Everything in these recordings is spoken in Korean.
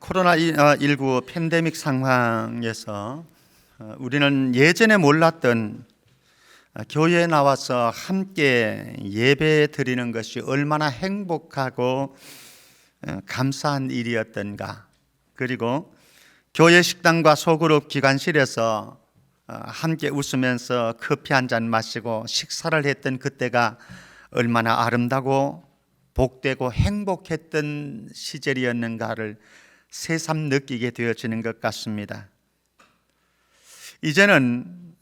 코로나19 팬데믹 상황에서 우리는 예전에 몰랐던 교회에 나와서 함께 예배 드리는 것이 얼마나 행복하고 감사한 일이었던가. 그리고 교회 식당과 소그룹 기관실에서 함께 웃으면서 커피 한 잔 마시고 식사를 했던 그때가 얼마나 아름다고 복되고 행복했던 시절이었는가를 새삼 느끼게 되어지는 것 같습니다. 이제는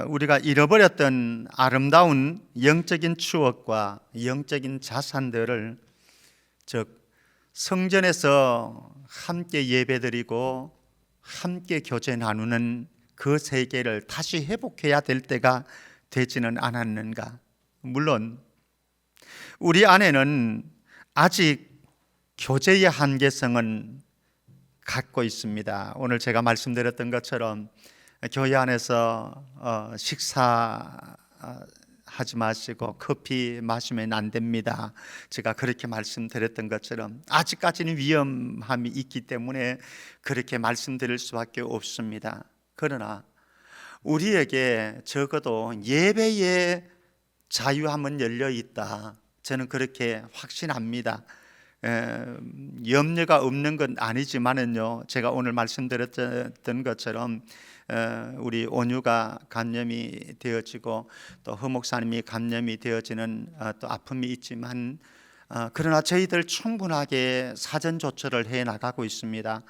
우리가 잃어버렸던 아름다운 영적인 추억과 영적인 자산들을, 즉 성전에서 함께 예배드리고 함께 교제 나누는 그 세계를 다시 회복해야 될 때가 되지는 않았는가. 물론 우리 안에는 아직 교제의 한계성은 갖고 있습니다. 오늘 제가 말씀드렸던 것처럼 교회 안에서 식사하지 마시고 커피 마시면 안 됩니다. 제가 그렇게 말씀드렸던 것처럼 아직까지는 위험함이 있기 때문에 그렇게 말씀드릴 수밖에 없습니다. 그러나 우리에게 적어도 예배의 자유함은 열려 있다. 저는 그렇게 확신합니다. 염려가 없는 건 아니지만은요, 제가 오늘 말씀드렸던 것처럼 우리 온유가 감염이 되어지고 또 허 목사님이 감염이 되어지는 또 아픔이 있지만, 그러나 저희들 충분하게 사전 조처를 해 나가고 있습니다.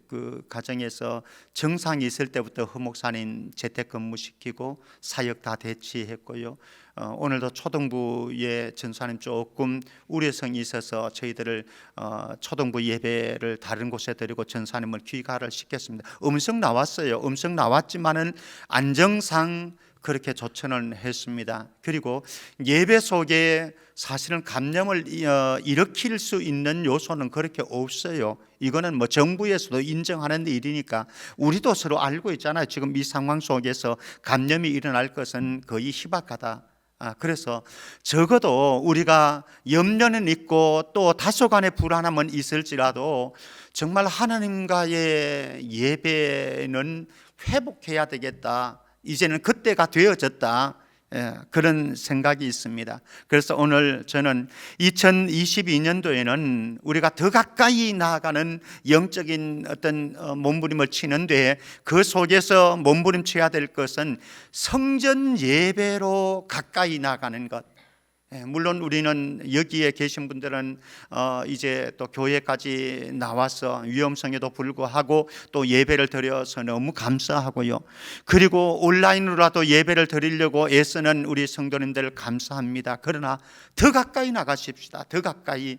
그 가정에서 정상이 있을 때부터 허 목사님 재택근무시키고 사역 다 대치했고요. 오늘도 초등부의 전사님 조금 우려성이 있어서 저희들을 초등부 예배를 다른 곳에 드리고 전사님을 귀가를 시켰습니다. 음성 나왔어요. 음성 나왔지만은 안정상 그렇게 조처는 했습니다. 그리고 예배 속에 사실은 감염을 일으킬 수 있는 요소는 그렇게 없어요. 이거는 뭐 정부에서도 인정하는 일이니까 우리도 서로 알고 있잖아요. 지금 이 상황 속에서 감염이 일어날 것은 거의 희박하다. 그래서 적어도 우리가 염려는 있고 또 다소간의 불안함은 있을지라도 정말 하나님과의 예배는 회복해야 되겠다. 이제는 그때가 되어졌다. 그런 생각이 있습니다. 그래서 오늘 저는 2022년도에는 우리가 더 가까이 나아가는 영적인 어떤 몸부림을 치는데, 그 속에서 몸부림쳐야 될 것은 성전 예배로 가까이 나가는 것. 물론 우리는 여기에 계신 분들은 이제 또 교회까지 나와서 위험성에도 불구하고 또 예배를 드려서 너무 감사하고요. 그리고 온라인으로라도 예배를 드리려고 애쓰는 우리 성도님들 감사합니다. 그러나 더 가까이 나가십시다. 더 가까이.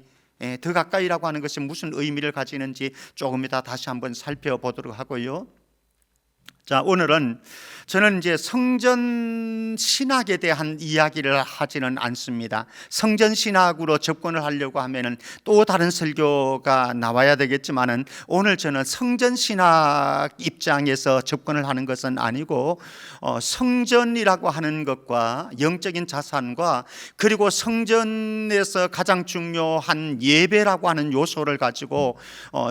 더 가까이라고 하는 것이 무슨 의미를 가지는지 조금 이따 다시 한번 살펴보도록 하고요. 자, 오늘은 저는 이제 성전 신학에 대한 이야기를 하지는 않습니다. 성전 신학으로 접근을 하려고 하면은 또 다른 설교가 나와야 되겠지만은, 오늘 저는 성전 신학 입장에서 접근을 하는 것은 아니고 성전이라고 하는 것과 영적인 자산과 그리고 성전에서 가장 중요한 예배라고 하는 요소를 가지고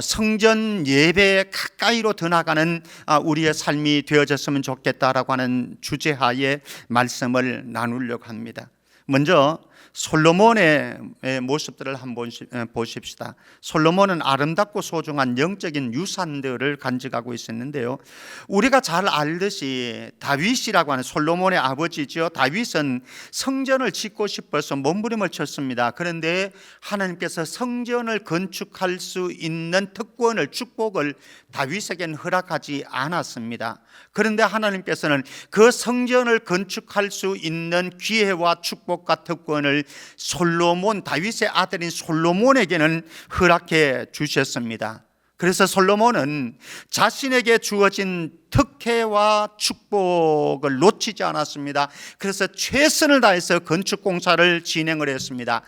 성전 예배 가까이로 더 나가는 우리의 삶이 되어졌으면 좋겠다라고 하는 주제하에 말씀을 나누려고 합니다. 먼저 솔로몬의 모습들을 한번 보십시다. 솔로몬은 아름답고 소중한 영적인 유산들을 간직하고 있었는데요, 우리가 잘 알듯이 다윗이라고 하는 솔로몬의 아버지죠. 다윗은 성전을 짓고 싶어서 몸부림을 쳤습니다. 그런데 하나님께서 성전을 건축할 수 있는 특권을, 축복을 다윗에게는 허락하지 않았습니다. 그런데 하나님께서는 그 성전을 건축할 수 있는 기회와 축복과 특권을 솔로몬, 다윗의 아들인 솔로몬에게는 허락해 주셨습니다. 그래서 솔로몬은 자신에게 주어진 특혜와 축복을 놓치지 않았습니다. 그래서 최선을 다해서 건축 공사를 진행을 했습니다.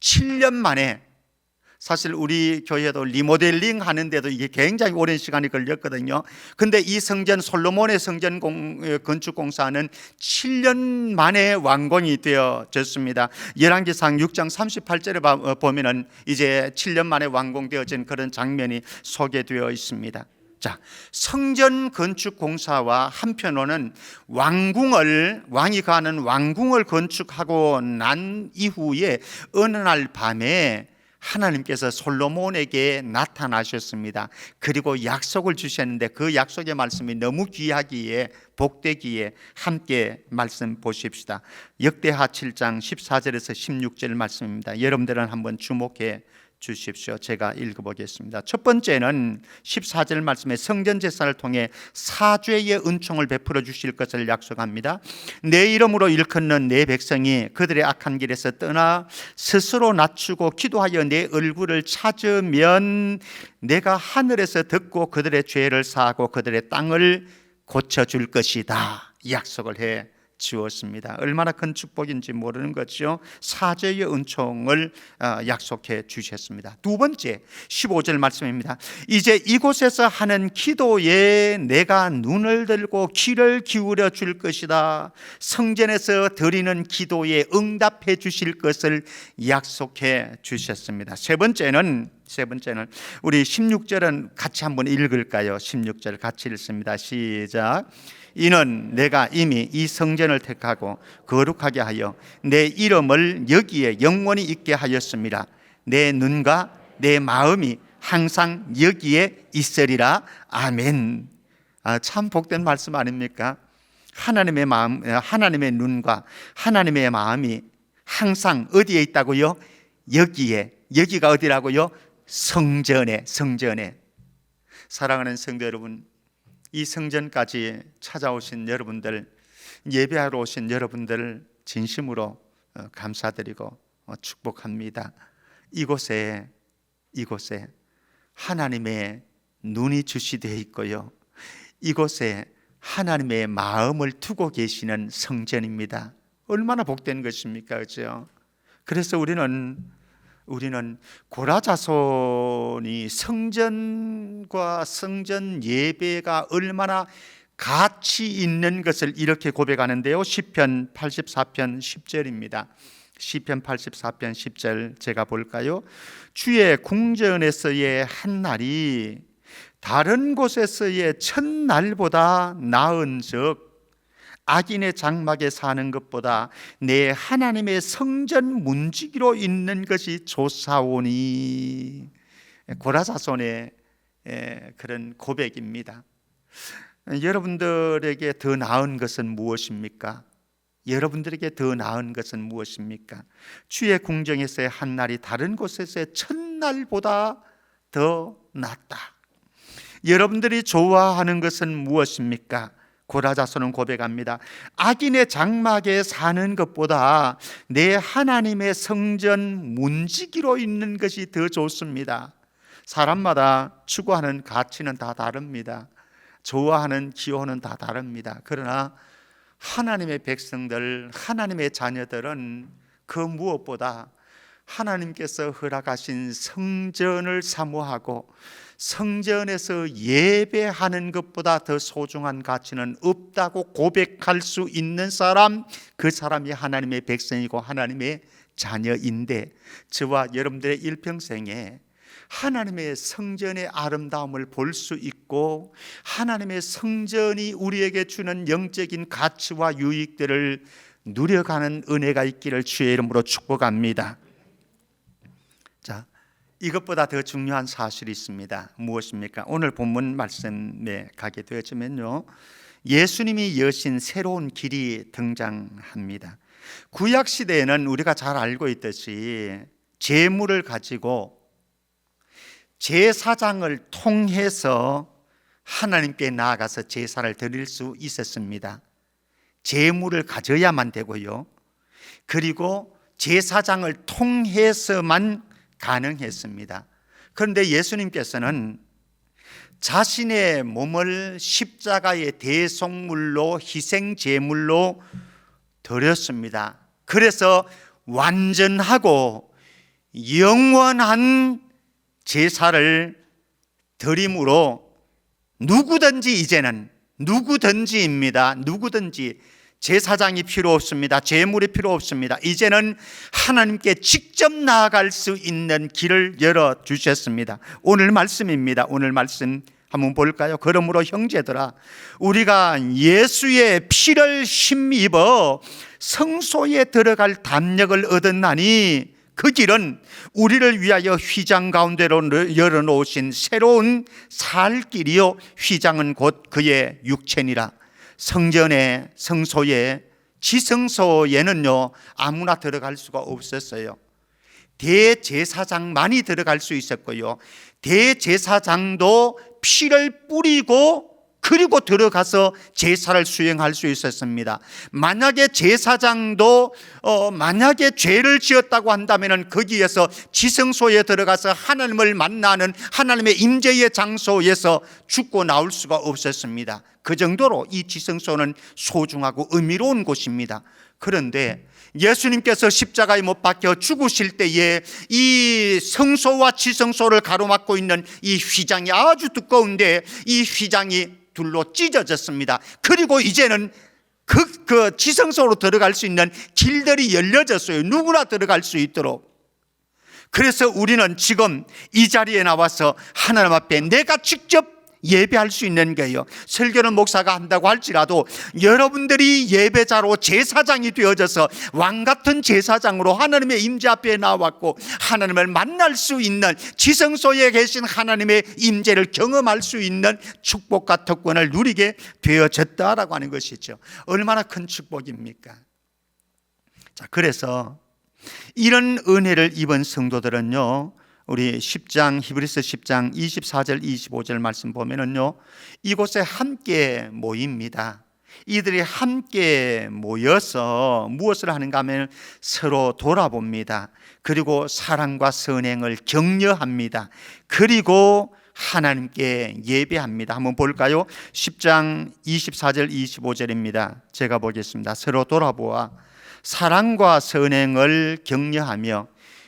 7년 만에 사실 우리 교회도 리모델링 하는데도 이게 굉장히 오랜 시간이 걸렸거든요. 근데 이 성전, 솔로몬의 성전 건축 공사는 7년 만에 완공이 되어졌습니다. 열왕기상 6장 38절에 보면은 이제 7년 만에 완공되어진 그런 장면이 소개되어 있습니다. 자, 성전 건축 공사와 한편으로는 왕이 가는 왕궁을 건축하고 난 이후에 어느 날 밤에 하나님께서 솔로몬에게 나타나셨습니다. 그리고 약속을 주셨는데 그 약속의 말씀이 너무 귀하기에, 복되기에 함께 말씀 보십시다. 역대하 7장 14절에서 16절 말씀입니다. 여러분들은 한번 주목해 주십시오. 제가 읽어보겠습니다. 첫 번째는 14절 말씀에 성전 제사를 통해 사죄의 은총을 베풀어 주실 것을 약속합니다. 내 이름으로 일컫는 내 백성이 그들의 악한 길에서 떠나 스스로 낮추고 기도하여 내 얼굴을 찾으면 내가 하늘에서 듣고 그들의 죄를 사하고 그들의 땅을 고쳐줄 것이다, 약속을 해 주었습니다. 얼마나 큰 축복인지 모르는 거죠. 사죄의 은총을 약속해 주셨습니다. 두 번째 15절 말씀입니다. 이제 이곳에서 하는 기도에 내가 눈을 들고 귀를 기울여 줄 것이다. 성전에서 드리는 기도에 응답해 주실 것을 약속해 주셨습니다. 세 번째는 우리 16절은 같이 한번 읽을까요? 16절 같이 읽습니다. 시작. 이는 내가 이미 이 성전을 택하고 거룩하게 하여 내 이름을 여기에 영원히 있게 하였습니다. 내 눈과 내 마음이 항상 여기에 있으리라. 아멘. 참 복된 말씀 아닙니까? 하나님의 마음, 하나님의 눈과 하나님의 마음이 항상 어디에 있다고요? 여기에. 여기가 어디라고요? 성전에. 사랑하는 성도 여러분, 이 성전까지 찾아오신 여러분들, 예배하러 오신 여러분들 진심으로 감사드리고 축복합니다. 이곳에 하나님의 눈이 주시되어 있고요, 이곳에 하나님의 마음을 두고 계시는 성전입니다. 얼마나 복된 것입니까? 그렇죠? 그래서 우리는 고라자손이 성전과 성전 예배가 얼마나 가치 있는 것을 이렇게 고백하는데요. 시편 84편 10절입니다. 시편 84편 10절 제가 볼까요? 주의 궁전에서의 한 날이 다른 곳에서의 첫날보다 나은즉 악인의 장막에 사는 것보다 내 하나님의 성전 문지기로 있는 것이 좋사오니. 고라자손의 그런 고백입니다. 여러분들에게 더 나은 것은 무엇입니까? 여러분들에게 더 나은 것은 무엇입니까? 주의 궁정에서의 한 날이 다른 곳에서의 첫날보다 더 낫다. 여러분들이 좋아하는 것은 무엇입니까? 고라자손은 고백합니다. 악인의 장막에 사는 것보다 내 하나님의 성전 문지기로 있는 것이 더 좋습니다. 사람마다 추구하는 가치는 다 다릅니다. 좋아하는 기호는 다 다릅니다. 그러나 하나님의 백성들, 하나님의 자녀들은 그 무엇보다 하나님께서 허락하신 성전을 사모하고 성전에서 예배하는 것보다 더 소중한 가치는 없다고 고백할 수 있는 사람, 그 사람이 하나님의 백성이고 하나님의 자녀인데, 저와 여러분들의 일평생에 하나님의 성전의 아름다움을 볼 수 있고 하나님의 성전이 우리에게 주는 영적인 가치와 유익들을 누려가는 은혜가 있기를 주의 이름으로 축복합니다. 자, 이것보다 더 중요한 사실이 있습니다. 무엇입니까? 오늘 본문 말씀에 가게 되어지면요, 예수님이 여신 새로운 길이 등장합니다. 구약 시대에는 우리가 잘 알고 있듯이 제물을 가지고 제사장을 통해서 하나님께 나아가서 제사를 드릴 수 있었습니다. 제물을 가져야만 되고요, 그리고 제사장을 통해서만 가능했습니다. 그런데 예수님께서는 자신의 몸을 십자가의 대속물로, 희생제물로 드렸습니다. 그래서 완전하고 영원한 제사를 드림으로 누구든지 이제는 누구든지입니다. 누구든지 제사장이 필요 없습니다. 제물이 필요 없습니다. 이제는 하나님께 직접 나아갈 수 있는 길을 열어주셨습니다. 오늘 말씀입니다. 오늘 말씀 한번 볼까요? 그러므로 형제들아, 우리가 예수의 피를 힘입어 성소에 들어갈 담력을 얻었나니 그 길은 우리를 위하여 휘장 가운데로 열어놓으신 새로운 살 길이요, 휘장은 곧 그의 육체니라. 성전에, 성소에, 지성소에는요 아무나 들어갈 수가 없었어요. 대제사장만이 들어갈 수 있었고요, 대제사장도 피를 뿌리고 그리고 들어가서 제사를 수행할 수 있었습니다. 만약에 제사장도 만약에 죄를 지었다고 한다면 거기에서 지성소에 들어가서 하나님을 만나는 하나님의 임재의 장소에서 죽고 나올 수가 없었습니다. 그 정도로 이 지성소는 소중하고 의미로운 곳입니다. 그런데 예수님께서 십자가에 못 박혀 죽으실 때에 이 성소와 지성소를 가로막고 있는 이 휘장이 아주 두꺼운데 이 휘장이 둘로 찢어졌습니다. 그리고 이제는 그 지성소로 들어갈 수 있는 길들이 열려졌어요. 누구나 들어갈 수 있도록. 그래서 우리는 지금 이 자리에 나와서 하나님 앞에 내가 직접 예배할 수 있는 거예요. 설교는 목사가 한다고 할지라도 여러분들이 예배자로 제사장이 되어져서 왕같은 제사장으로 하나님의 임재 앞에 나왔고 하나님을 만날 수 있는, 지성소에 계신 하나님의 임재를 경험할 수 있는 축복과 특권을 누리게 되어졌다라고 하는 것이죠. 얼마나 큰 축복입니까? 자, 그래서 이런 은혜를 입은 성도들은요, 우리 10장 히브리서 10장 24절 25절 말씀 보면은요, 이곳에 함께 모입니다. 이들이 함께 모여서 무엇을 하는가 하면 서로 돌아봅니다. 그리고 사랑과 선행을 격려합니다. 그리고 하나님께 예배합니다. 한번 볼까요? 10장 24절 25절입니다. 제가 보겠습니다. 서로 돌아보아 사랑과 선행을 격려하며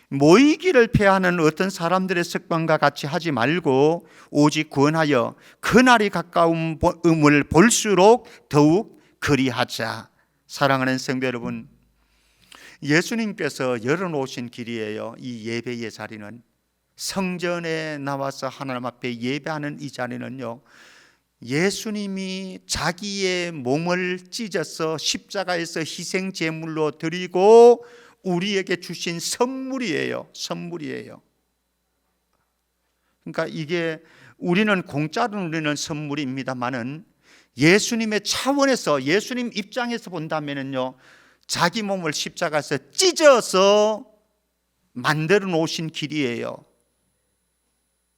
모이기를 패하는 어떤 사람들의 습관과 같이 하지 말고 오직 구원하여 그날이 가까움을 볼수록 더욱 그리하자. 사랑하는 성도 여러분, 예수님께서 열어놓으신 길이에요. 이 예배의 자리는, 성전에 나와서 하나님 앞에 예배하는 이 자리는요, 예수님이 자기의 몸을 찢어서 십자가에서 희생 제물로 드리고 우리에게 주신 선물이에요. 선물이에요. 그러니까 이게 우리는 공짜로 누리는 선물입니다만은 예수님의 차원에서, 예수님 입장에서 본다면요, 자기 몸을 십자가에서 찢어서 만들어 놓으신 길이에요.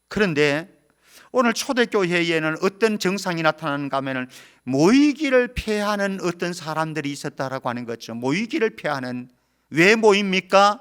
그런데 오늘 초대교회에는 어떤 증상이 나타나는가 하면 모이기를 패하는 어떤 사람들이 있었다라고 하는 거죠. 모이기를 패하는. 왜 모입니까?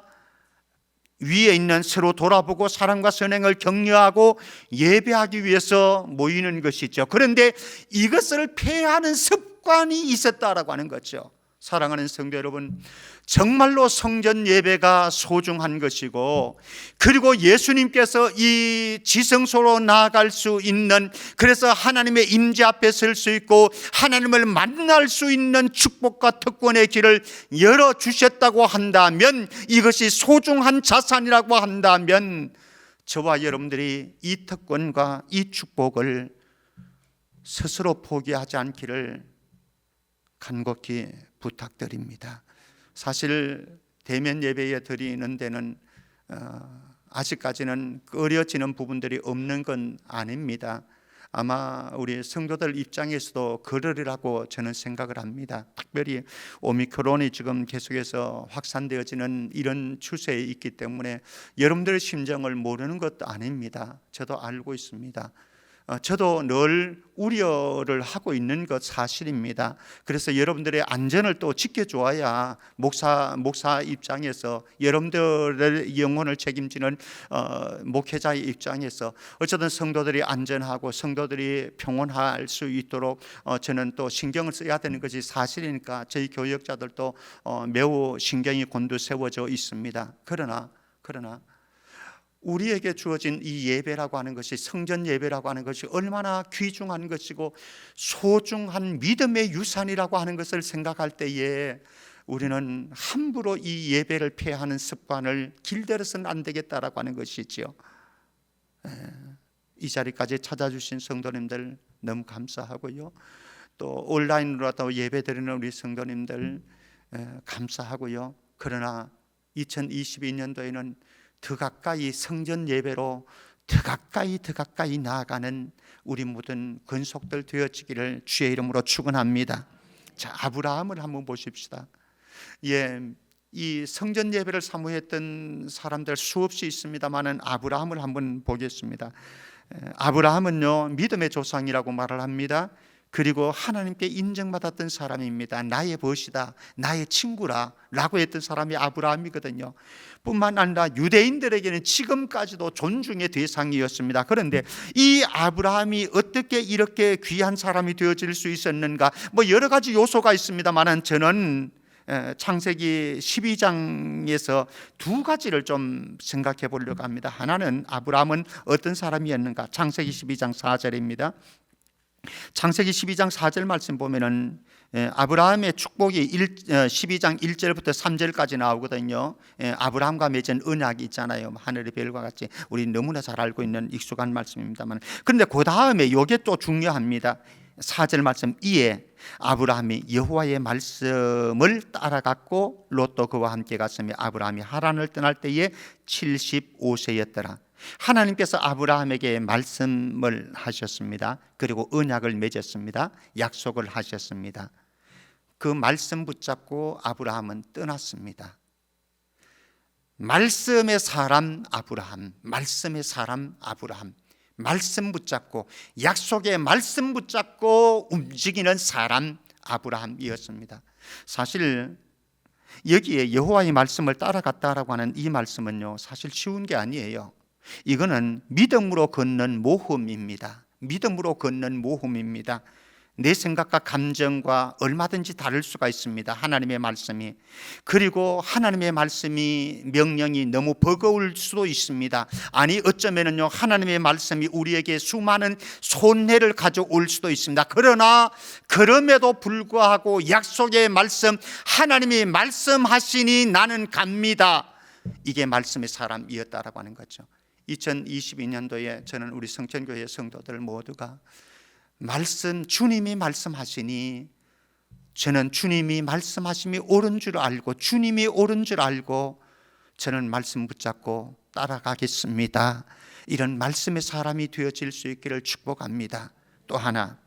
위에 있는 서로 돌아보고 사랑과 선행을 격려하고 예배하기 위해서 모이는 것이죠. 그런데 이것을 폐하는 습관이 있었다라고 하는 거죠. 사랑하는 성도 여러분, 정말로 성전 예배가 소중한 것이고, 그리고 예수님께서 이 지성소로 나아갈 수 있는, 그래서 하나님의 임재 앞에 설 수 있고 하나님을 만날 수 있는 축복과 특권의 길을 열어주셨다고 한다면, 이것이 소중한 자산이라고 한다면 저와 여러분들이 이 특권과 이 축복을 스스로 포기하지 않기를 간곡히 부탁드립니다. 사실 대면 예배에 드리는 데는 아직까지는 꺼려지는 부분들이 없는 건 아닙니다. 아마 우리 성도들 입장에서도 그러리라고 저는 생각을 합니다. 특별히 오미크론이 지금 계속해서 확산되어지는 이런 추세에 있기 때문에 여러분들의 심정을 모르는 것도 아닙니다. 저도 알고 있습니다. 저도 늘 우려를 하고 있는 것 사실입니다. 그래서 여러분들의 안전을 또 지켜줘야 목사 입장에서, 여러분들의 영혼을 책임지는 목회자의 입장에서 어쨌든 성도들이 안전하고 성도들이 평온할 수 있도록 저는 또 신경을 써야 되는 것이 사실이니까 저희 교역자들도 매우 신경이 곤두세워져 있습니다. 그러나 우리에게 주어진 이 예배라고 하는 것이, 성전 예배라고 하는 것이 얼마나 귀중한 것이고 소중한 믿음의 유산이라고 하는 것을 생각할 때에 우리는 함부로 이 예배를 폐하는 습관을 길들여서는 안 되겠다라고 하는 것이지요. 이 자리까지 찾아주신 성도님들 너무 감사하고요. 또 온라인으로도 예배드리는 우리 성도님들 감사하고요. 그러나 2022년도에는 더 가까이 성전 예배로 더 가까이 나아가는 우리 모든 권속들 되어지기를 주의 이름으로 축원합니다. 자, 아브라함을 한번 보십시다. 이 성전 예배를 사모했던 사람들 수없이 있습니다만은 아브라함을 한번 보겠습니다. 아브라함은요, 믿음의 조상이라고 말을 합니다. 그리고 하나님께 인정받았던 사람입니다. 나의 벗이다, 나의 친구라 라고 했던 사람이 아브라함이거든요. 뿐만 아니라 유대인들에게는 지금까지도 존중의 대상이었습니다. 그런데 이 아브라함이 어떻게 이렇게 귀한 사람이 되어질 수 있었는가, 여러 가지 요소가 있습니다만 저는 창세기 12장에서 두 가지를 좀 생각해 보려고 합니다. 하나는 아브라함은 어떤 사람이었는가, 창세기 12장 4절입니다. 창세기 12장 4절 말씀 보면은 아브라함의 축복이 12장 1절부터 3절까지 나오거든요. 아브라함과 맺은 언약이 있잖아요. 하늘의 별과 같이. 우리 너무나 잘 알고 있는 익숙한 말씀입니다만, 그런데 그 다음에 이게 또 중요합니다. 4절 말씀, 이에 아브라함이 여호와의 말씀을 따라갔고 롯도 그와 함께 갔으며 아브라함이 하란을 떠날 때에 75세였더라. 하나님께서 아브라함에게 말씀을 하셨습니다. 그리고 언약을 맺었습니다. 약속을 하셨습니다. 그 말씀 붙잡고 아브라함은 떠났습니다. 말씀의 사람 아브라함, 말씀의 사람 아브라함, 말씀 붙잡고 약속의 말씀 붙잡고 움직이는 사람 아브라함이었습니다. 사실 여기에 여호와의 말씀을 따라갔다라고 하는 이 말씀은요, 사실 쉬운 게 아니에요. 이거는 믿음으로 걷는 모험입니다. 믿음으로 걷는 모험입니다. 내 생각과 감정과 얼마든지 다를 수가 있습니다. 하나님의 말씀이. 그리고 하나님의 말씀이, 명령이 너무 버거울 수도 있습니다. 아니 어쩌면은요, 하나님의 말씀이 우리에게 수많은 손해를 가져올 수도 있습니다. 그러나 그럼에도 불구하고 약속의 말씀, 하나님이 말씀하시니 나는 갑니다. 이게 말씀의 사람이었다라고 하는 거죠. 2022년도에 저는 우리 성천교회 성도들 모두가 말씀, 주님이 말씀하시니 저는 주님이 말씀하심이 옳은 줄 알고, 주님이 옳은 줄 알고 저는 말씀 붙잡고 따라가겠습니다. 이런 말씀의 사람이 되어질 수 있기를 축복합니다. 또 하나,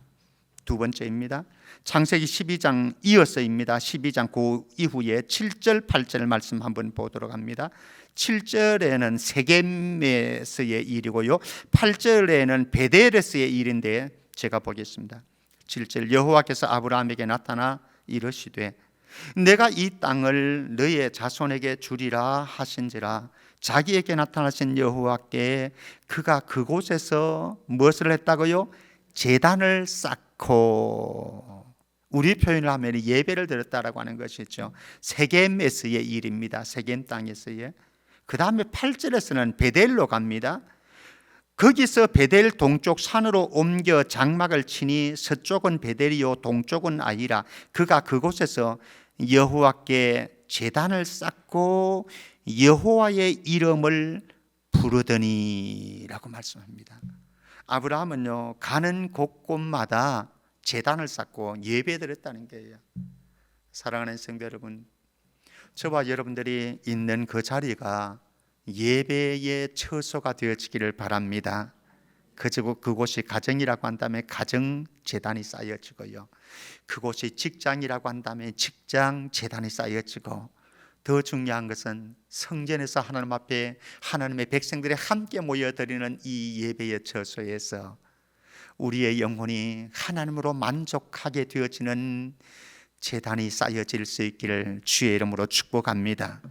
두 번째입니다. 창세기 12장 이어서입니다. 12장 그 이후에 7절 8절 말씀 한번 보도록 합니다. 7절에는 세겜에서의 일이고요, 8절에는 베델에서의 일인데 제가 보겠습니다. 7절, 여호와께서 아브라함에게 나타나 이르시되 내가 이 땅을 너의 자손에게 주리라 하신지라. 자기에게 나타나신 여호와께 그가 그곳에서 무엇을 했다고요? 제단을 쌓고, 우리 표현을 하면 예배를 드렸다라고 하는 것이죠. 세겜에서의 일입니다. 세겜 땅에서의. 그 다음에 8절에서는 베델로 갑니다. 거기서 베델 동쪽 산으로 옮겨 장막을 치니 서쪽은 베델이요 동쪽은 아이라. 그가 그곳에서 여호와께 제단을 쌓고 여호와의 이름을 부르더니라고 말씀합니다. 아브라함은요, 가는 곳곳마다 제단을 쌓고 예배드렸다는 거예요. 사랑하는 성도 여러분, 저와 여러분들이 있는 그 자리가 예배의 처소가 되어지기를 바랍니다. 그곳이 가정이라고 한다면 가정 제단이 쌓여지고요, 그곳이 직장이라고 한다면 직장 제단이 쌓여지고, 더 중요한 것은 성전에서 하나님 앞에 하나님의 백성들이 함께 모여드리는 이 예배의 처소에서 우리의 영혼이 하나님으로 만족하게 되어지는 제단이 쌓여질 수 있기를 주의 이름으로 축복합니다.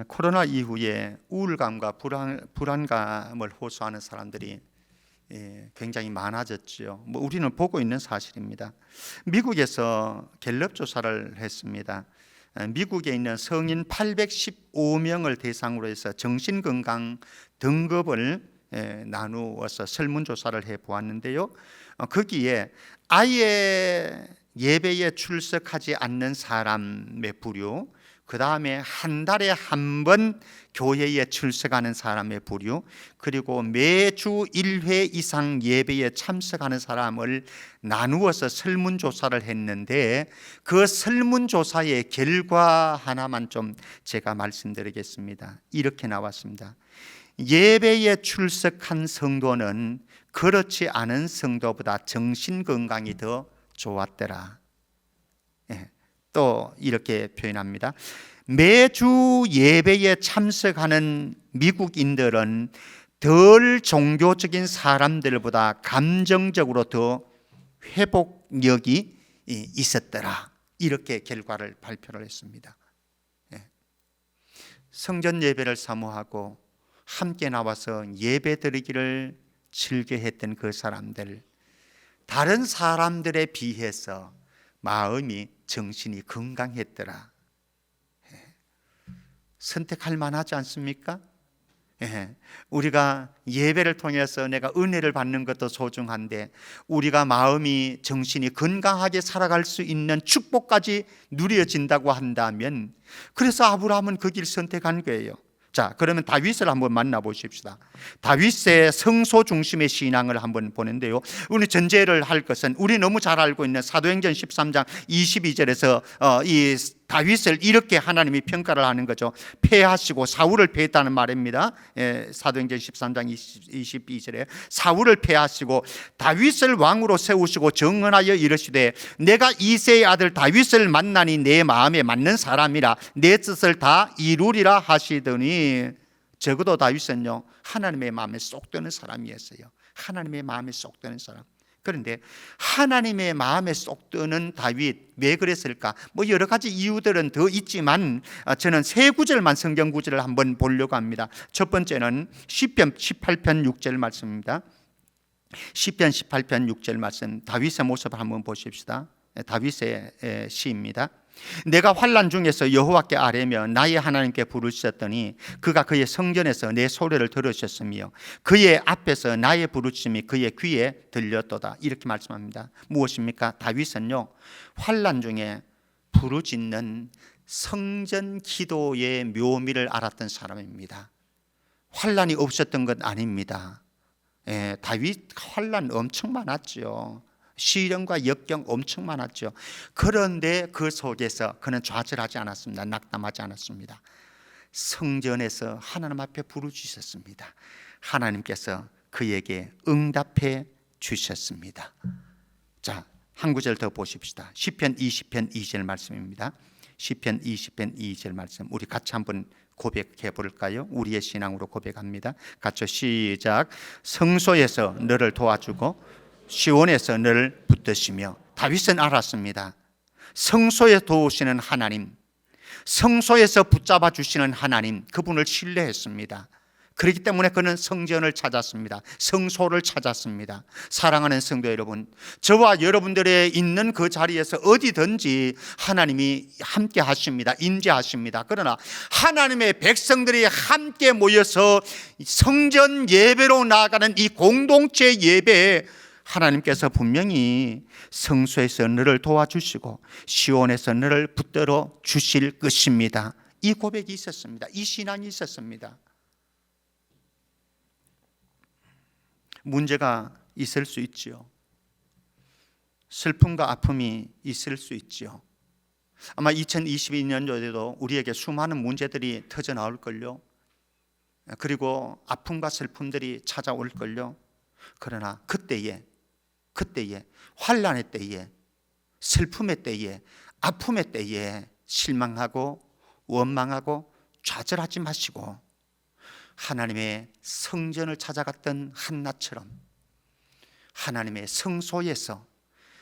코로나 이후에 우울감과 불안감을 호소하는 사람들이 굉장히 많아졌죠. 우리는 보고 있는 사실입니다. 미국에서 갤럽 조사를 했습니다. 미국에 있는 성인 815명을 대상으로 해서 정신건강 등급을 나누어서 설문조사를 해보았는데요. 거기에 아예 예배에 출석하지 않는 사람의 부류, 그 다음에 한 달에 한 번 교회에 출석하는 사람의 부류, 그리고 매주 1회 이상 예배에 참석하는 사람을 나누어서 설문조사를 했는데, 그 설문조사의 결과 하나만 좀 제가 말씀드리겠습니다. 이렇게 나왔습니다. 예배에 출석한 성도는 그렇지 않은 성도보다 정신건강이 더 좋았더라. 또 이렇게 표현합니다. 매주 예배에 참석하는 미국인들은 덜 종교적인 사람들보다 감정적으로 더 회복력이 있었더라. 이렇게 결과를 발표를 했습니다. 성전 예배를 사모하고 함께 나와서 예배 드리기를 즐겨했던 그 사람들, 다른 사람들에 비해서 마음이, 정신이 건강했더라. 선택할 만하지 않습니까? 우리가 예배를 통해서 내가 은혜를 받는 것도 소중한데, 우리가 마음이, 정신이 건강하게 살아갈 수 있는 축복까지 누려진다고 한다면, 그래서 아브라함은 그 길 선택한 거예요. 자, 그러면 다윗을 한번 만나보십시다. 다윗의 성소 중심의 신앙을 한번 보는데요, 우리 전제를 할 것은 우리 너무 잘 알고 있는 사도행전 13장 22절에서 이 다윗을 이렇게 하나님이 평가를 하는 거죠. 패하시고, 사울을 패했다는 말입니다. 사도행전 13장 22절에 사울을 패하시고 다윗을 왕으로 세우시고 정언하여 이르시되, 내가 이새의 아들 다윗을 만나니 내 마음에 맞는 사람이라 내 뜻을 다 이루리라 하시더니, 적어도 다윗은요, 하나님의 마음에 쏙 드는 사람이었어요. 하나님의 마음에 쏙 드는 사람. 그런데 하나님의 마음에 쏙 드는 다윗, 왜 그랬을까? 뭐 여러 가지 이유들은 더 있지만 저는 세 구절만, 성경 구절을 한번 보려고 합니다. 첫 번째는 시편 18편 6절 말씀입니다. 시편 18편 6절 말씀, 다윗의 모습을 한번 보십시다. 다윗의 시입니다. 내가 환난 중에서 여호와께 아뢰며 나의 하나님께 부르짖었더니 그가 그의 성전에서 내 소리를 들으셨으며 그의 앞에서 나의 부르짖음이 그의 귀에 들렸도다. 이렇게 말씀합니다. 무엇입니까? 다윗은요, 환난 중에 부르짖는 성전 기도의 묘미를 알았던 사람입니다. 환난이 없었던 건 아닙니다. 다윗 환난 엄청 많았죠. 시련과 역경 엄청 많았죠. 그런데 그 속에서 그는 좌절하지 않았습니다. 낙담하지 않았습니다. 성전에서 하나님 앞에 부르짖었습니다. 하나님께서 그에게 응답해 주셨습니다. 자, 한 구절 더 보십시다. 시편 20편 2절 말씀입니다. 시편 20편 2절 말씀, 우리 같이 한번 고백해 볼까요? 우리의 신앙으로 고백합니다. 같이 시작. 성소에서 너를 도와주고 시온에서 너를 붙드시며. 다윗은 알았습니다. 성소에 도우시는 하나님, 성소에서 붙잡아 주시는 하나님, 그분을 신뢰했습니다. 그렇기 때문에 그는 성전을 찾았습니다. 성소를 찾았습니다. 사랑하는 성도 여러분, 저와 여러분들의 있는 그 자리에서 어디든지 하나님이 함께 하십니다. 임재하십니다. 그러나 하나님의 백성들이 함께 모여서 성전 예배로 나아가는 이 공동체 예배에 하나님께서 분명히 성소에서 너를 도와주시고 시온에서 너를 붙들어 주실 것입니다. 이 고백이 있었습니다. 이 신앙이 있었습니다. 문제가 있을 수 있지요. 슬픔과 아픔이 있을 수 있지요. 아마 2022년도에도 우리에게 수많은 문제들이 터져 나올 걸요. 그리고 아픔과 슬픔들이 찾아올 걸요. 그러나 그때에 환난의 때에, 슬픔의 때에, 아픔의 때에 실망하고 원망하고 좌절하지 마시고 하나님의 성전을 찾아갔던 한나처럼 하나님의 성소에서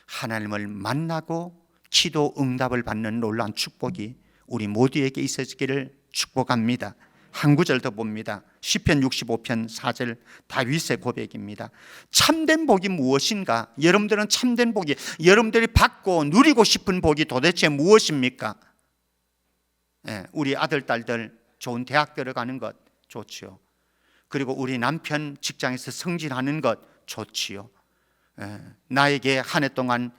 하나님을 만나고 기도 응답을 받는 놀라운 축복이 우리 모두에게 있어지기를 축복합니다. 한 구절 더 봅니다. 시편 65편 4절 다윗의 고백입니다. 참된 복이 무엇인가? 여러분들은 참된 복이, 여러분들이 받고 누리고 싶은 복이 도대체 무엇입니까? 우리 아들, 딸들 좋은 대학 들어가는 것 좋지요. 그리고 우리 남편 직장에서 승진하는 것 좋지요. 나에게 한 해 동안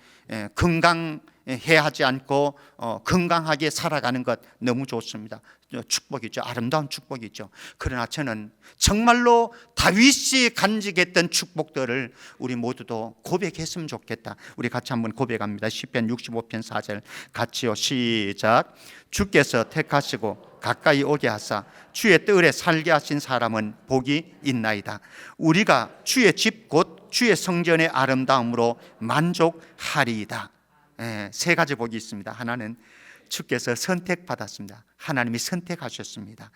건강해야 하지 않고 건강하게 살아가는 것 너무 좋습니다. 축복이죠. 아름다운 축복이죠. 그러나 저는 정말로 다윗이 간직했던 축복들을 우리 모두도 고백했으면 좋겠다. 우리 같이 한번 고백합니다. 시편 65편 4절 같이요. 시작. 주께서 택하시고 가까이 오게 하사 주의 뜰에 살게 하신 사람은 복이 있나이다. 우리가 주의 집 곧 주의 성전의 아름다움으로 만족하리이다. 세 가지 복이 있습니다. 하나는 주께서 선택받았습니다. 하나님이 선택하셨습니다.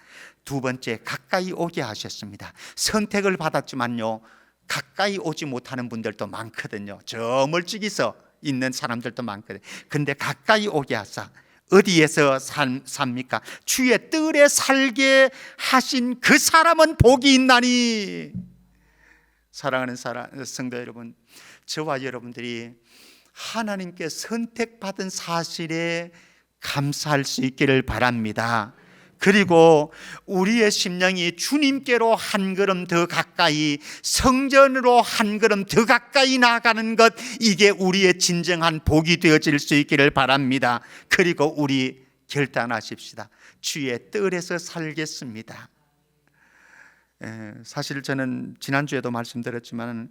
두 번째, 가까이 오게 하셨습니다. 선택을 받았지만요, 가까이 오지 못하는 분들도 많거든요. 저 멀찍이서 있는 사람들도 많거든요. 근데 가까이 오게 하사 어디에서 삽니까? 주의 뜰에 살게 하신 그 사람은 복이 있나니. 사랑하는 성도 여러분, 저와 여러분들이 하나님께 선택받은 사실에 감사할 수 있기를 바랍니다. 그리고 우리의 심령이 주님께로 한 걸음 더 가까이, 성전으로 한 걸음 더 가까이 나아가는 것, 이게 우리의 진정한 복이 되어질 수 있기를 바랍니다. 그리고 우리 결단하십시다. 주의 뜰에서 살겠습니다. 사실 저는 지난주에도 말씀드렸지만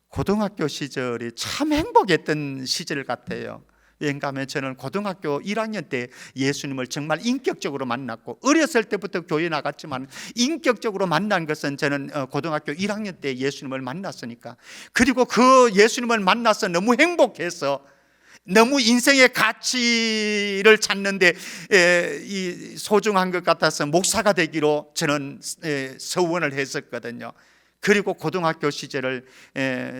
고등학교 시절이 참 행복했던 시절 같아요. 왜냐하면 저는 고등학교 1학년 때 예수님을 정말 인격적으로 만났고, 어렸을 때부터 교회 나갔지만 인격적으로 만난 것은 저는 고등학교 1학년 때 예수님을 만났으니까, 그리고 그 예수님을 만나서 너무 행복해서 너무 인생의 가치를 찾는데 이 소중한 것 같아서 목사가 되기로 저는 서원을 했었거든요. 그리고 고등학교 시절을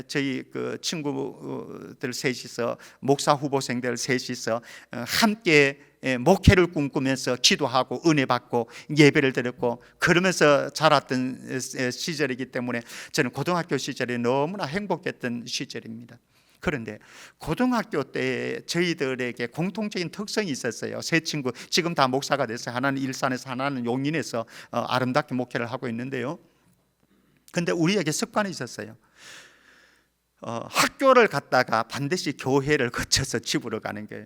저희 그 친구들 셋이서, 목사 후보생들 셋이서 함께 목회를 꿈꾸면서 기도하고 은혜 받고 예배를 드렸고 그러면서 자랐던 시절이기 때문에 저는 고등학교 시절이 너무나 행복했던 시절입니다. 그런데 고등학교 때 저희들에게 공통적인 특성이 있었어요. 세 친구 지금 다 목사가 됐어요. 하나는 일산에서, 하나는 용인에서 아름답게 목회를 하고 있는데요. 근데 우리에게 습관이 있었어요. 학교를 갔다가 반드시 교회를 거쳐서 집으로 가는 거예요.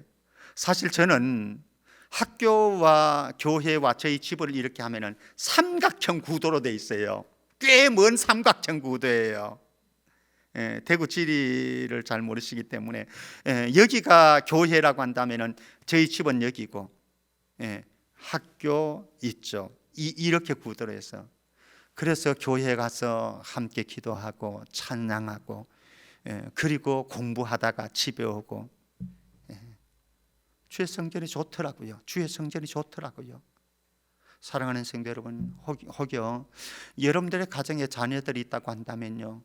사실 저는 학교와 교회와 저희 집을 이렇게 하면은 삼각형 구도로 돼 있어요. 꽤 먼 삼각형 구도예요. 대구 지리를 잘 모르시기 때문에 여기가 교회라고 한다면은 저희 집은 여기고 학교 있죠. 이렇게 구도로 해서, 그래서 교회 가서 함께 기도하고 찬양하고 그리고 공부하다가 집에 오고, 주의 성전이 좋더라고요. 주의 성전이 좋더라고요. 사랑하는 성도 여러분, 혹여 여러분들의 가정에 자녀들이 있다고 한다면요,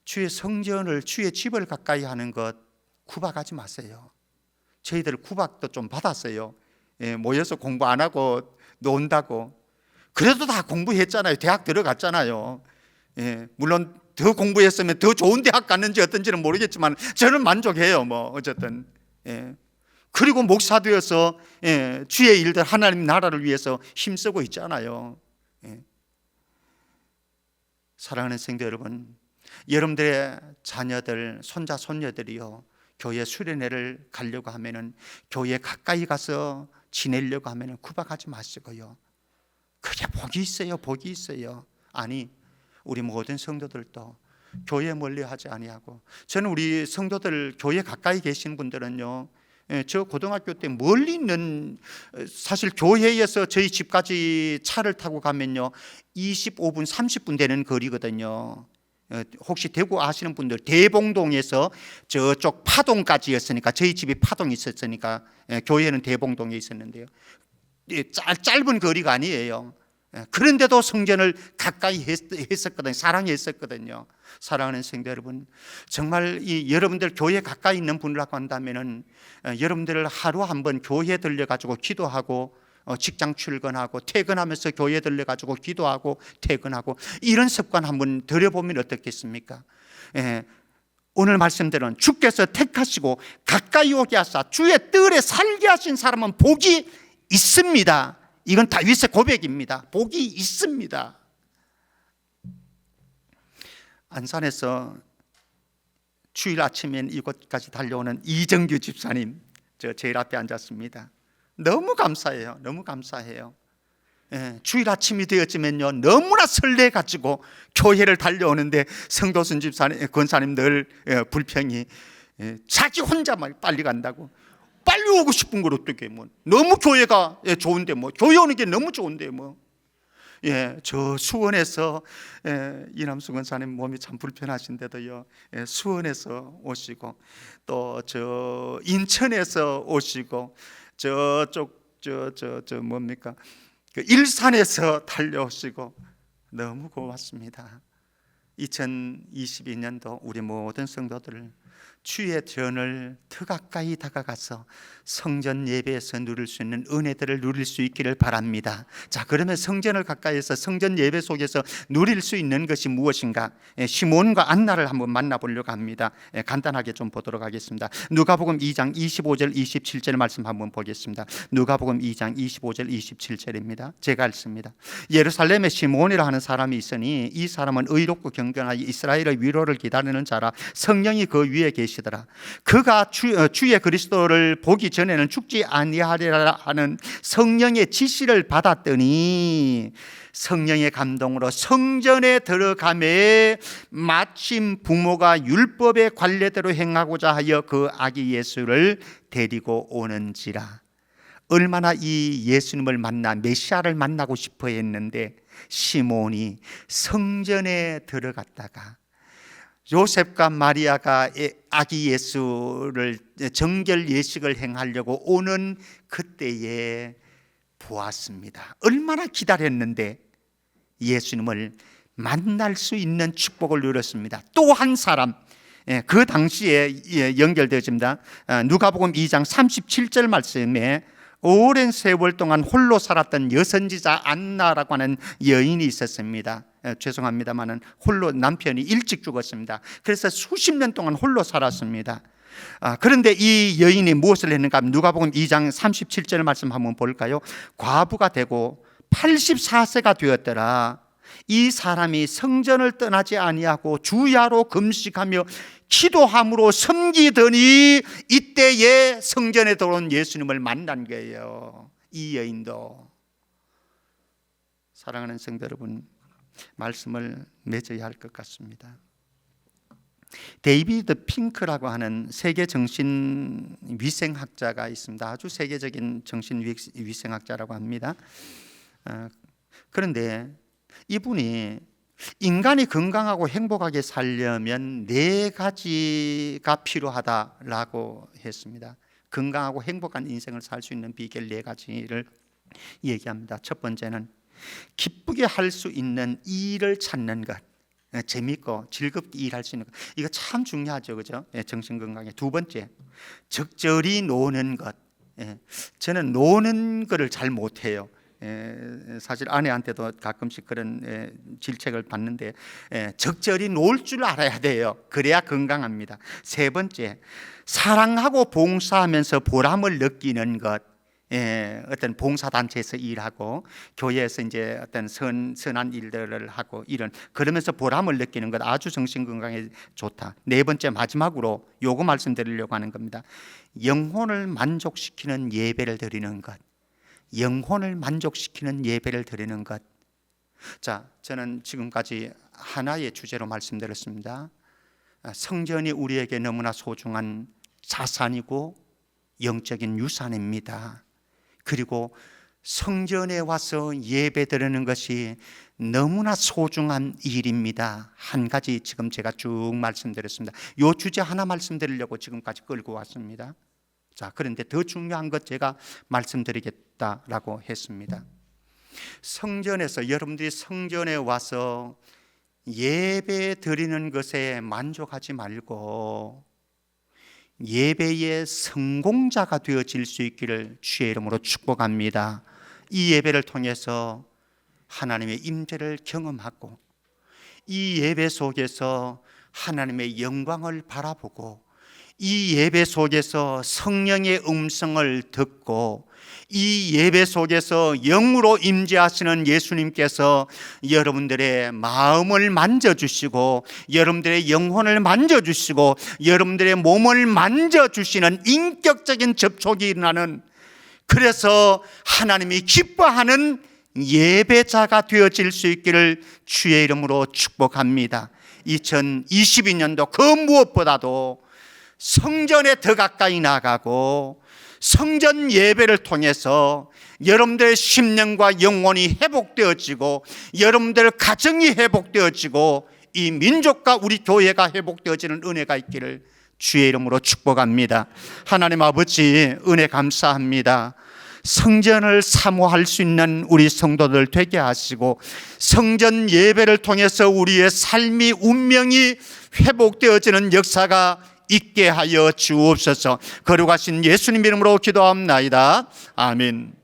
주의 성전을, 주의 집을 가까이 하는 것 구박하지 마세요. 저희들 구박도 좀 받았어요. 모여서 공부 안 하고 논다고. 그래도 다 공부했잖아요. 대학 들어갔잖아요. 물론 더 공부했으면 더 좋은 대학 갔는지 어떤지는 모르겠지만 저는 만족해요. 뭐 어쨌든. 그리고 목사 되어서 주의 일들, 하나님 나라를 위해서 힘쓰고 있잖아요. 사랑하는 성도 여러분, 여러분들의 자녀들, 손자, 손녀들이요, 교회 수련회를 가려고 하면은, 교회 가까이 가서 지내려고 하면은 구박하지 마시고요. 그게 복이 있어요. 복이 있어요. 아니, 우리 모든 성도들도 교회 멀리 하지 아니하고, 저는 우리 성도들 교회 가까이 계신 분들은요, 저 고등학교 때 멀리 있는, 사실 교회에서 저희 집까지 차를 타고 가면요 25분 30분 되는 거리거든요. 혹시 대구 아시는 분들, 대봉동에서 저쪽 파동까지였으니까, 저희 집이 파동이 있었으니까 교회는 대봉동에 있었는데요, 짧은 거리가 아니에요. 그런데도 성전을 가까이 했었거든요. 사랑했었거든요. 사랑하는 성도 여러분, 정말 여러분들 교회 가까이 있는 분이라고 한다면은 여러분들 하루 한번 교회 들려가지고 기도하고, 직장 출근하고 퇴근하면서 교회 들려가지고 기도하고 퇴근하고, 이런 습관 한번 들여보면 어떻겠습니까? 오늘 말씀대로는 주께서 택하시고 가까이 오게 하사 주의 뜰에 살게 하신 사람은 복이 있습니다. 이건 다윗의 고백입니다. 복이 있습니다. 안산에서 주일 아침엔 이곳까지 달려오는 이정규 집사님, 저 제일 앞에 앉았습니다. 너무 감사해요. 너무 감사해요. 주일 아침이 되었지만요, 너무나 설레가지고 교회를 달려오는데 성도순 집사님, 권사님 늘 불평이 자기 혼자만 빨리 간다고. 빨리 오고 싶은 걸 어떻게 뭐, 너무 교회가 좋은데 뭐, 교회 오는 게 너무 좋은데 뭐. 저 수원에서 이남수 권사님 몸이 참 불편하신데도요, 수원에서 오시고, 또 저 인천에서 오시고, 저쪽 뭡니까, 그 일산에서 달려오시고 너무 고맙습니다. 2022년도 우리 모든 성도들 주의 전을 더 가까이 다가가서 성전 예배에서 누릴 수 있는 은혜들을 누릴 수 있기를 바랍니다. 자, 그러면 성전을 가까이에서 성전 예배 속에서 누릴 수 있는 것이 무엇인가? 시몬과 안나를 한번 만나보려고 합니다. 간단하게 좀 보도록 하겠습니다. 누가복음 2장 25절 27절 말씀 한번 보겠습니다. 누가복음 2장 25절 27절입니다. 제가 읽습니다. 예루살렘에 시몬이라 하는 사람이 있으니 이 사람은 의롭고 경건하여 이스라엘의 위로를 기다리는 자라. 성령이 그 위에 계시더라. 그가 주의 그리스도를 보기 전에는 죽지 아니하리라 하는 성령의 지시를 받았더니 성령의 감동으로 성전에 들어가매 마침 부모가 율법의 관례대로 행하고자 하여 그 아기 예수를 데리고 오는지라. 얼마나 이 예수님을 만나 메시아를 만나고 싶어 했는데 시몬이 성전에 들어갔다가 요셉과 마리아가 아기 예수를 정결 예식을 행하려고 오는 그때에 보았습니다. 얼마나 기다렸는데 예수님을 만날 수 있는 축복을 누렸습니다. 또 한 사람, 그 당시에 연결되어집니다. 누가복음 2장 37절 말씀에 오랜 세월 동안 홀로 살았던 여선지자 안나라고 하는 여인이 있었습니다. 죄송합니다만은 홀로 남편이 일찍 죽었습니다. 그래서 수십 년 동안 홀로 살았습니다. 그런데 이 여인이 무엇을 했는가 하면 누가복음 2장 37절 말씀 한번 볼까요? 과부가 되고 84세가 되었더라. 이 사람이 성전을 떠나지 아니하고 주야로 금식하며 기도함으로 섬기더니 이때에 성전에 들어온 예수님을 만난 거예요. 이 여인도. 사랑하는 성도 여러분, 말씀을 맺어야 할 것 같습니다. 데이비드 핑크라고 하는 세계 정신 위생학자가 있습니다. 아주 세계적인 정신 위생학자라고 합니다. 그런데 이분이 인간이 건강하고 행복하게 살려면 4가지가 필요하다라고 했습니다. 건강하고 행복한 인생을 살 수 있는 비결 4가지를 얘기합니다. 첫 번째는 기쁘게 할 수 있는 일을 찾는 것, 재밌고 즐겁게 일할 수 있는 것, 이거 참 중요하죠, 그죠? 정신 건강에. 두 번째, 적절히 노는 것. 저는 노는 거를 잘 못해요. 사실 아내한테도 가끔씩 그런 질책을 받는데 적절히 놀 줄 알아야 돼요. 그래야 건강합니다. 세 번째, 사랑하고 봉사하면서 보람을 느끼는 것. 어떤 봉사단체에서 일하고 교회에서 이제 어떤 선한 일들을 하고 그러면서 보람을 느끼는 것, 아주 정신 건강에 좋다. 네 번째, 마지막으로 요거 말씀드리려고 하는 겁니다. 영혼을 만족시키는 예배를 드리는 것. 영혼을 만족시키는 예배를 드리는 것. 자, 저는 지금까지 하나의 주제로 말씀드렸습니다. 성전이 우리에게 너무나 소중한 자산이고 영적인 유산입니다. 그리고 성전에 와서 예배 드리는 것이 너무나 소중한 일입니다. 한 가지 지금 제가 쭉 말씀드렸습니다. 이 주제 하나 말씀드리려고 지금까지 끌고 왔습니다. 자, 그런데 더 중요한 것 제가 말씀드리겠다라고 했습니다. 성전에서, 여러분들이 성전에 와서 예배 드리는 것에 만족하지 말고 예배의 성공자가 되어질 수 있기를 주의 이름으로 축복합니다. 이 예배를 통해서 하나님의 임재를 경험하고 이 예배 속에서 하나님의 영광을 바라보고 이 예배 속에서 성령의 음성을 듣고 이 예배 속에서 영으로 임재하시는 예수님께서 여러분들의 마음을 만져주시고 여러분들의 영혼을 만져주시고 여러분들의 몸을 만져주시는 인격적인 접촉이 일어나는, 그래서 하나님이 기뻐하는 예배자가 되어질 수 있기를 주의 이름으로 축복합니다. 2022년도 그 무엇보다도 성전에 더 가까이 나가고 성전 예배를 통해서 여러분들의 심령과 영혼이 회복되어지고 여러분들 가정이 회복되어지고 이 민족과 우리 교회가 회복되어지는 은혜가 있기를 주의 이름으로 축복합니다. 하나님 아버지, 은혜 감사합니다. 성전을 사모할 수 있는 우리 성도들 되게 하시고 성전 예배를 통해서 우리의 삶이 운명이 회복되어지는 역사가 있게 하여 주옵소서. 거룩하신 예수님 이름으로 기도합나이다. 아멘.